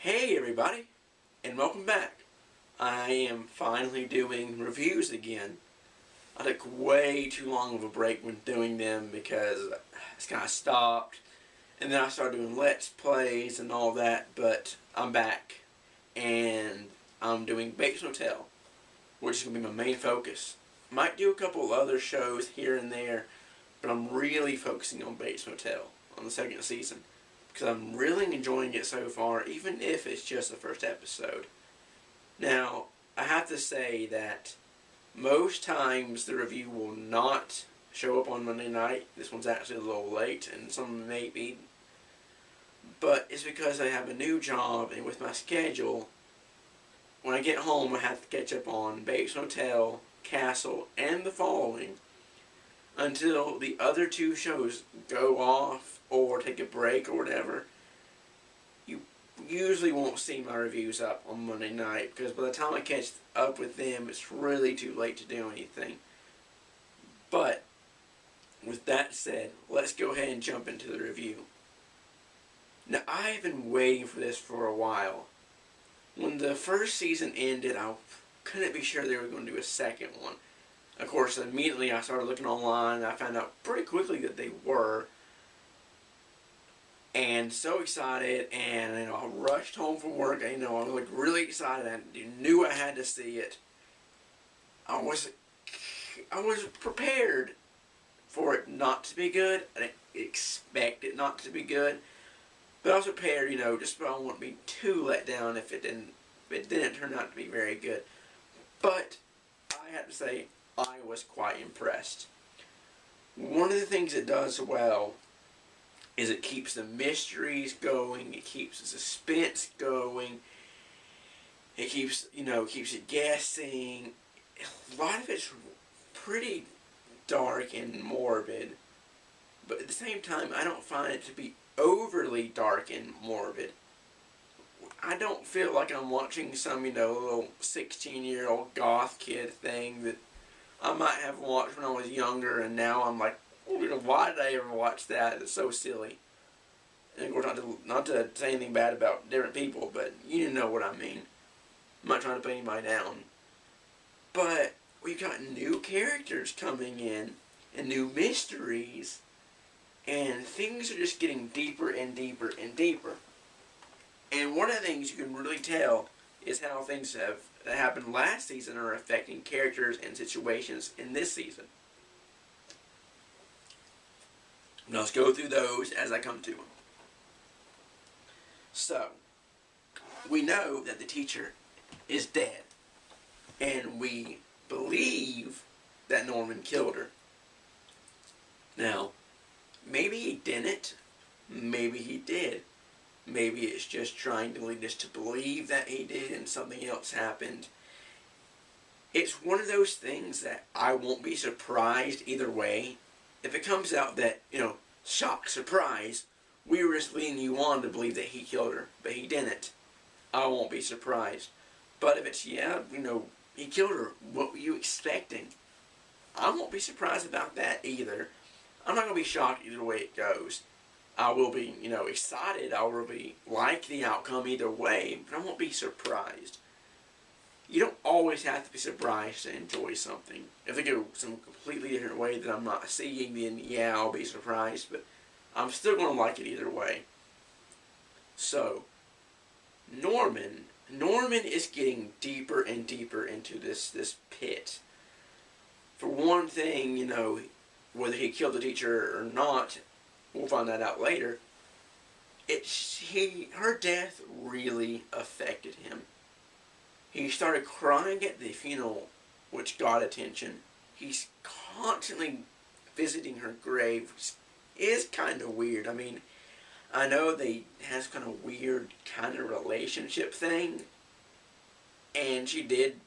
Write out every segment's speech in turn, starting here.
Hey everybody, and welcome back. I am finally doing reviews again. I took way too long of a break when doing them because I just kind of stopped, and then I started doing Let's Plays and all that, but I'm back, and I'm doing Bates Motel, which is going to be my main focus. Might do a couple of other shows here and there, but I'm really focusing on Bates Motel on the second season, because I'm really enjoying it so far, even if it's just the first episode. Now, I have to say that most times the review will not show up on Monday night. This one's actually a little late, and some may be. But it's because I have a new job, and with my schedule, when I get home I have to catch up on Bates Motel, Castle, and the following until the other two shows go off or take a break or whatever. You usually won't see my reviews up on Monday night because by the time I catch up with them it's really too late to do anything. But with that said, let's go ahead and jump into the review. Now, I have been waiting for this for a while. When the first season ended, I couldn't be sure they were going to do a second one. Of course, immediately I started looking online, and I found out pretty quickly that they were. And so excited, and I rushed home from work. I was like really excited. I knew I had to see it. I was prepared for it not to be good. I didn't expect it not to be good, but I was prepared. Just so I wouldn't be too let down if it didn't turn out to be very good. But I have to say, I was quite impressed. One of the things it does well is it keeps the mysteries going, it keeps the suspense going, it keeps it guessing. A lot of it's pretty dark and morbid, but at the same time I don't find it to be overly dark and morbid. I don't feel like I'm watching some, little 16-year-old goth kid thing that I might have watched when I was younger, and now I'm like, why did I ever watch that? It's so silly. And of course, not to say anything bad about different people, but you know what I mean. I'm not trying to put anybody down. But we've got new characters coming in, and new mysteries, and things are just getting deeper and deeper and deeper. And one of the things you can really tell is how things that happened last season are affecting characters and situations in this season. Now let's go through those as I come to them. So, we know that the teacher is dead, and we believe that Norman killed her. Now, maybe he didn't, maybe he did. Maybe it's just trying to lead us to believe that he did and something else happened. It's one of those things that I won't be surprised either way. If it comes out that, shock, surprise, we were just leading you on to believe that he killed her, but he didn't, I won't be surprised. But if it's, he killed her, what were you expecting? I won't be surprised about that either. I'm not going to be shocked either way it goes. I will be, excited. I will be like the outcome either way, but I won't be surprised. You don't always have to be surprised to enjoy something. If they go some completely different way that I'm not seeing, then yeah, I'll be surprised, but I'm still going to like it either way. So, Norman is getting deeper and deeper into this pit. For one thing, whether he killed the teacher or not, we'll find that out later. Her death really affected him. He started crying at the funeral, which got attention. He's constantly visiting her grave, which is kind of weird. I know they has kind of weird kind of relationship thing, and she did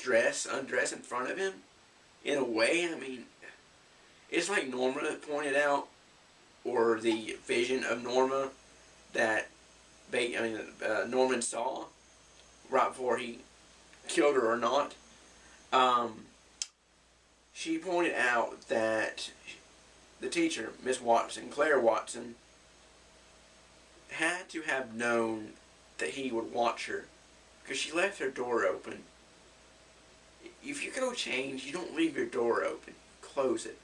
undress in front of him. In a way, it's like Norma pointed out, or the vision of Norma that Norman saw right before he killed her or not. She pointed out that the teacher, Miss Watson, Claire Watson, had to have known that he would watch her because she left her door open. If you go change, you don't leave your door open. Close it.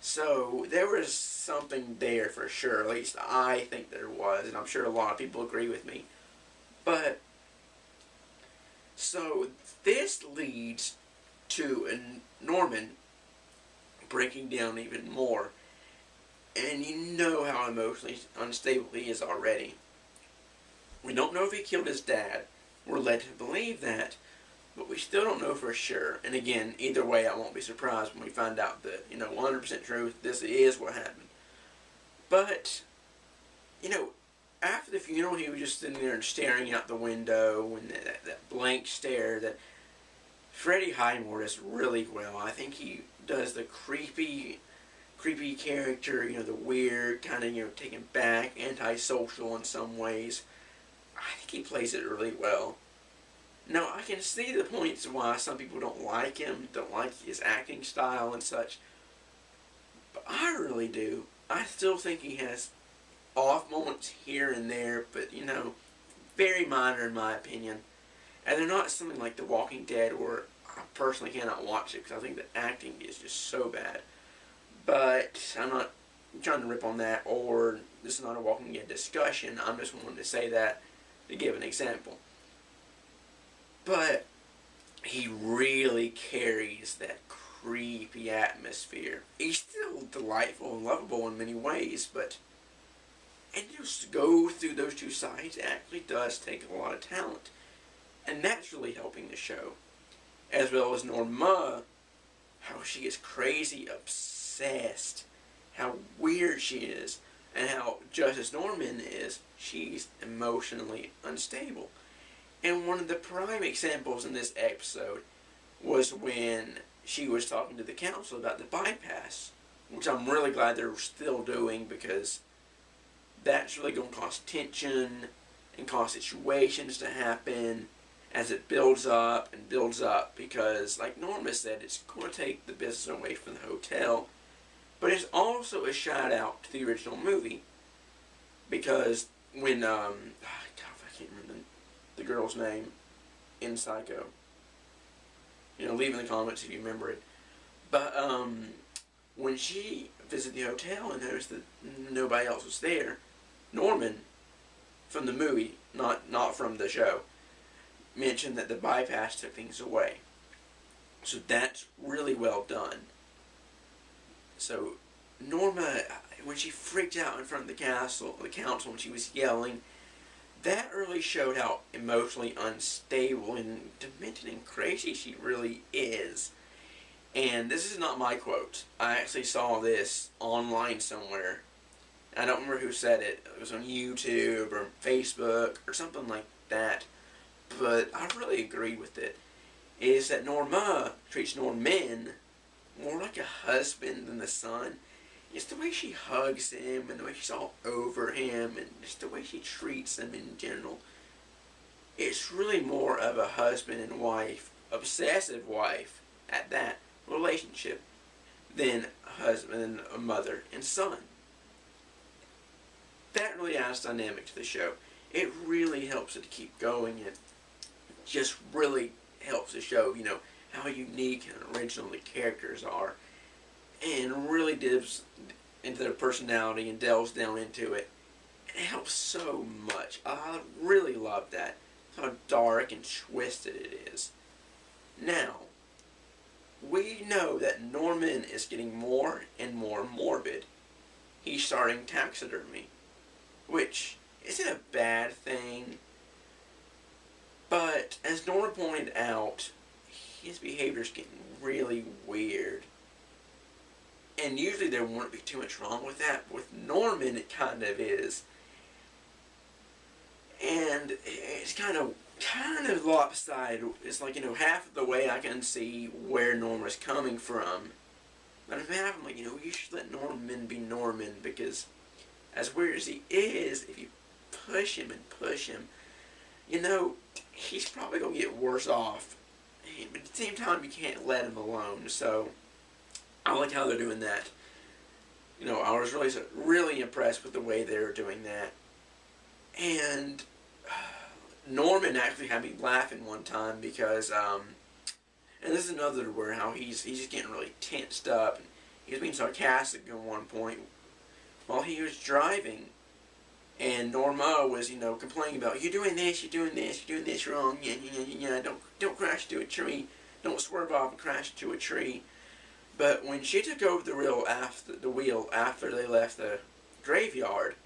So there was something there for sure. At least I think there was, and I'm sure a lot of people agree with me. But so this leads to Norman breaking down even more. And you know how emotionally unstable he is already. We don't know if he killed his dad. We're led to believe that. But we still don't know for sure. And again, either way, I won't be surprised when we find out that, 100% truth, this is what happened. But, after the funeral, he was just sitting there and staring out the window, and that blank stare that Freddie Highmore does really well. I think he does the creepy character, the weird, kind of, taken back, antisocial in some ways. I think he plays it really well. Now, I can see the points why some people don't like him, don't like his acting style and such. But I really do. I still think he has off moments here and there, but, very minor in my opinion. And they're not something like The Walking Dead where I personally cannot watch it because I think the acting is just so bad. But I'm not trying to rip on that, or this is not a Walking Dead discussion. I'm just wanting to say that to give an example. But he really carries that creepy atmosphere. He's still delightful and lovable in many ways, and just to go through those two sides actually does take a lot of talent. And that's really helping the show. As well as Norma, how she is crazy obsessed, how weird she is, and how just as Norman is, she's emotionally unstable. And one of the prime examples in this episode was when she was talking to the council about the bypass, which I'm really glad they're still doing because that's really going to cause tension and cause situations to happen as it builds up and builds up because, like Norma said, it's going to take the business away from the hotel, but it's also a shout out to the original movie because when, God, I can't remember the girl's name in Psycho. Leave in the comments if you remember it. But when she visited the hotel and noticed that nobody else was there, Norman, from the movie, not from the show, mentioned that the bypass took things away. So that's really well done. So Norma, when she freaked out in front of the council when she was yelling, that really showed how emotionally unstable and demented and crazy she really is. And this is not my quote. I actually saw this online somewhere. I don't remember who said it. It was on YouTube or Facebook or something like that. But I really agree with it. Is that Norma treats Norman more like a husband than the son. It's the way she hugs him and the way she's all over him and just the way she treats him in general. It's really more of a husband and wife, obsessive wife at that relationship than a husband and a mother and son. That really adds dynamic to the show. It really helps it to keep going. It just really helps the show, how unique and original the characters are. And really dives into their personality and delves down into it. It helps so much. I really love that. How dark and twisted it is. Now, we know that Norman is getting more and more morbid. He's starting taxidermy, which isn't a bad thing. But as Norma pointed out, his behavior's getting really weird. And usually there wouldn't be too much wrong with that. But with Norman, it kind of is. And it's kind of lopsided. It's like, half of the way I can see where Norma's coming from. But half I'm like, you should let Norman be Norman because as weird as he is, if you push him, he's probably going to get worse off. But at the same time, you can't let him alone. So I like how they're doing that. I was really impressed with the way they're doing that. And Norman actually had me laughing one time because, and this is another where how he's just getting really tensed up. And he was being sarcastic at one point while he was driving. And Norma was, complaining about, you're doing this wrong, don't crash into a tree, don't swerve off and crash into a tree. But when she took over the wheel after they left the graveyard,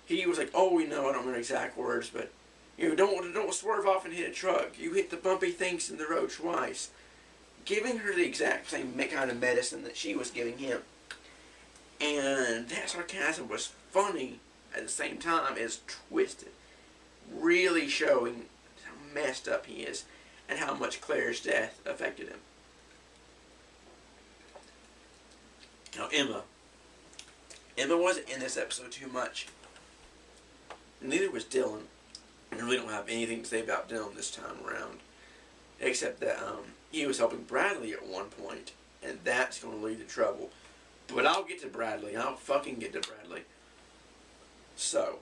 he was like, oh, I don't remember exact words, but, don't swerve off and hit a truck, you hit the bumpy things in the road twice. Giving her the exact same kind of medicine that she was giving him. And that sarcasm was funny. At the same time, is twisted, really showing how messed up he is and how much Claire's death affected him. Now, Emma wasn't in this episode too much. Neither was Dylan. I really don't have anything to say about Dylan this time around, except that he was helping Bradley at one point, and that's going to lead to trouble. But I'll get to Bradley. I'll fucking get to Bradley. So,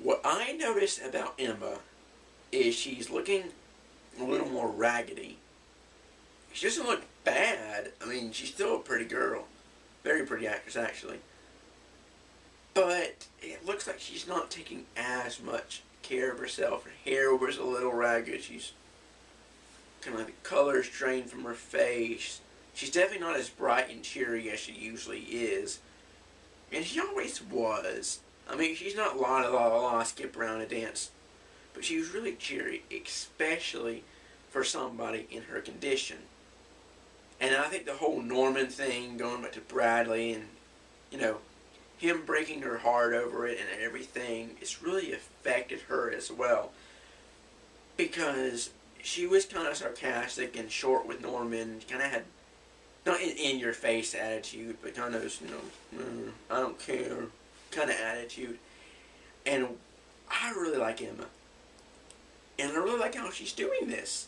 what I noticed about Emma is she's looking a little more raggedy. She doesn't look bad. I mean, she's still a pretty girl. Very pretty actress, actually. But it looks like she's not taking as much care of herself. Her hair was a little ragged. She's kind of like the color's drained from her face. She's definitely not as bright and cheery as she usually is. And she always was. I mean, she's not la la la la, skip around and dance. But she was really cheery, especially for somebody in her condition. And I think the whole Norman thing, going back to Bradley and, him breaking her heart over it and everything, it's really affected her as well. Because she was kind of sarcastic and short with Norman, kind of had not an in-your-face attitude, but kind of, I don't care kind of attitude. And I really like Emma. And I really like how she's doing this.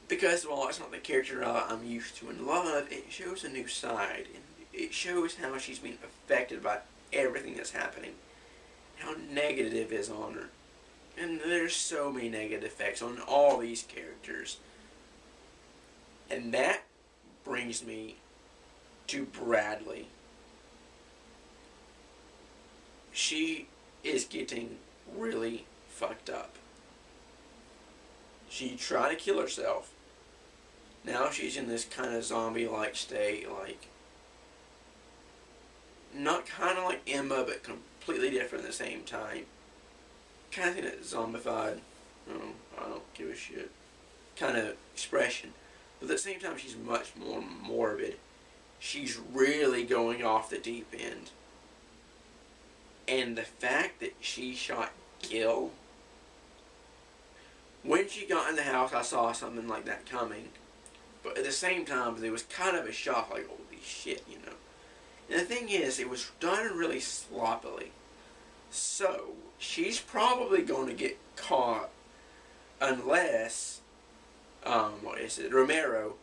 Because, well, it's not the character I'm used to and love. It shows a new side. And it shows how she's being affected by everything that's happening. How negative it is on her. And there's so many negative effects on all these characters. And that brings me to Bradley. She is getting really fucked up. She tried to kill herself. Now she's in this kind of zombie-like state, not kind of like Emma, but completely different at the same time. Kind of think that zombified, I don't give a shit, kind of expression. But at the same time, she's much more morbid. She's really going off the deep end. And the fact that she shot Gil, when she got in the house, I saw something like that coming. But at the same time, there was kind of a shock, like, holy shit, And the thing is, it was done really sloppily. So, she's probably going to get caught unless, Romero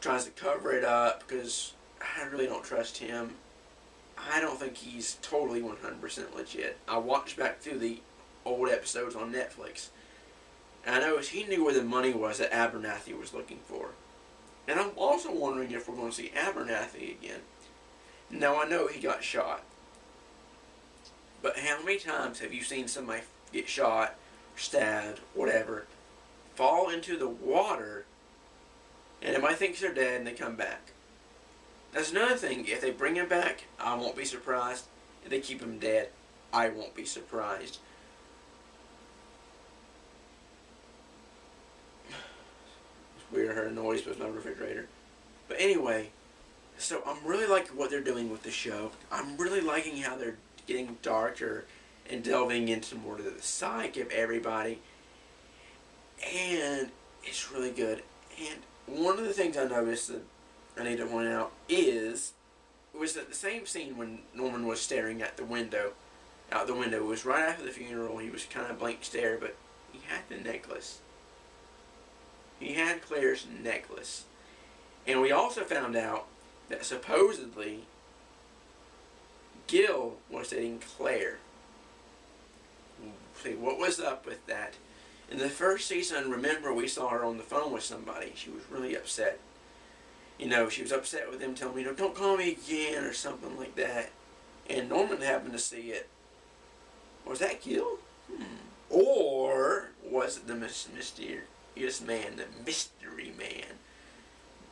tries to cover it up, because I really don't trust him. I don't think he's totally 100% legit. I watched back through the old episodes on Netflix, and I noticed he knew where the money was that Abernathy was looking for. And I'm also wondering if we're going to see Abernathy again. Now, I know he got shot, but how many times have you seen somebody get shot, stabbed, whatever, fall into the water, and everybody thinks they're dead and they come back? That's another thing. If they bring him back, I won't be surprised. If they keep him dead, I won't be surprised. It's weird, I heard a noise, but it's my refrigerator. But anyway, so I'm really liking what they're doing with the show. I'm really liking how they're getting darker and delving into more of the psyche of everybody. And it's really good. And one of the things I noticed that I need to point out was that the same scene when Norman was staring at the window, out the window, was right after the funeral. He was kind of blank stare, but he had the necklace. He had Claire's necklace. And we also found out that supposedly Gil was dating Claire. exactly what was up with that. In the first season, remember, we saw her on the phone with somebody. She was really upset. You know, she was upset with him telling me, don't call me again or something like that. And Norman happened to see it. Was that Gil? Or was it the mysterious man, the mystery man,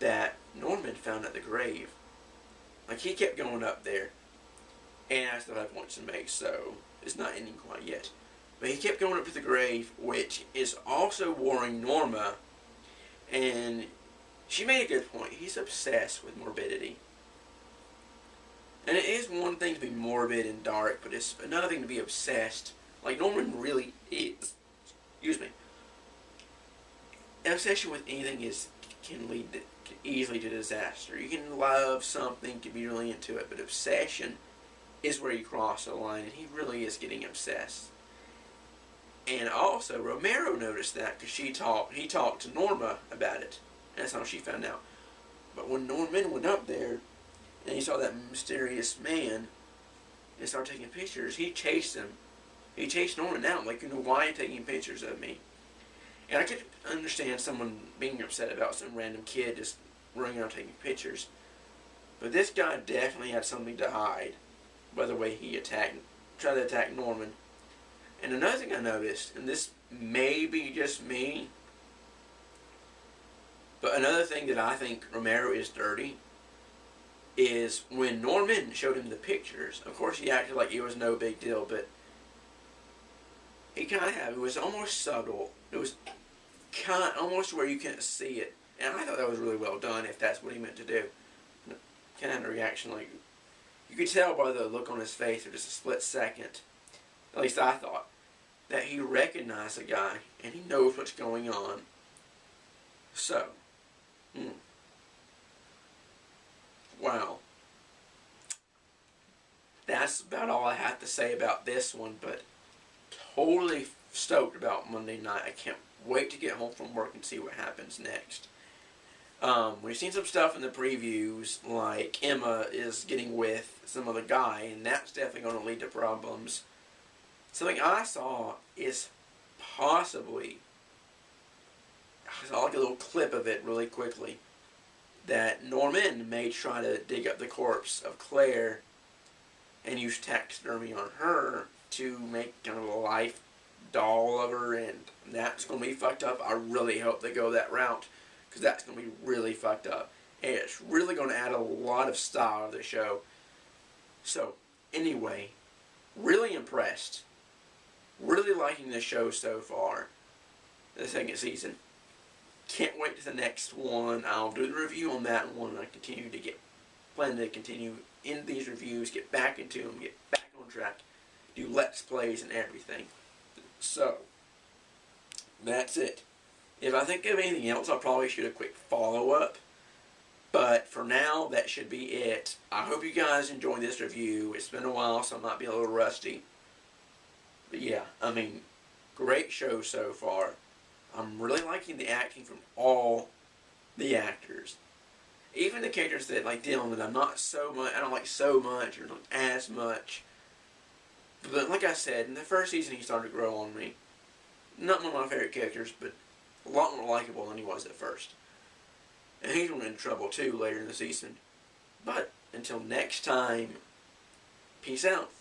that Norman found at the grave? Like, he kept going up there. And I still have points to make, so it's not ending quite yet. But he kept going up to the grave, which is also worrying Norma. And she made a good point. He's obsessed with morbidity. And it is one thing to be morbid and dark, but it's another thing to be obsessed. Like Norman really is. Excuse me. An obsession with anything can easily to disaster. You can love something, can be really into it, but obsession is where you cross the line, and he really is getting obsessed. And also, Romero noticed that because he talked to Norma about it. And that's how she found out. But when Norman went up there, and he saw that mysterious man, and started taking pictures, he chased him. He chased Norman out, like, why are you taking pictures of me? And I could understand someone being upset about some random kid just running around taking pictures. But this guy definitely had something to hide by the way he tried to attack Norman. And another thing I noticed, and this may be just me, but another thing that I think Romero is dirty is when Norman showed him the pictures. Of course, he acted like it was no big deal, but he it was almost subtle. It was almost where you couldn't see it. And I thought that was really well done, if that's what he meant to do. Kind of reaction, like, you could tell by the look on his face for just a split second, at least I thought, that he recognized the guy and he knows what's going on. So, wow. That's about all I have to say about this one, but totally stoked about Monday night. I can't wait to get home from work and see what happens next. We've seen some stuff in the previews, like Emma is getting with some other guy, and that's definitely going to lead to problems. Something I saw is possibly, I saw like a little clip of it really quickly, that Norman may try to dig up the corpse of Claire and use taxidermy on her to make kind of a life doll of her, and that's going to be fucked up. I really hope they go that route, because that's going to be really fucked up. And it's really going to add a lot of style to the show. So, anyway, really impressed. Really liking the show so far. The second season. Can't wait to the next one. I'll do the review on that one. I plan to continue in these reviews, get back into them, get back on track, do Let's Plays and everything. So, that's it. If I think of anything else, I'll probably shoot a quick follow-up. But for now, that should be it. I hope you guys enjoyed this review. It's been a while, so I might be a little rusty. But yeah, I mean, great show so far. I'm really liking the acting from all the actors. Even the characters that, like Dylan, that I don't like so much, or not as much. But like I said, in the first season, he started to grow on me. Not one of my favorite characters, but a lot more likable than he was at first. And he's going into trouble too later in the season. But until next time, peace out.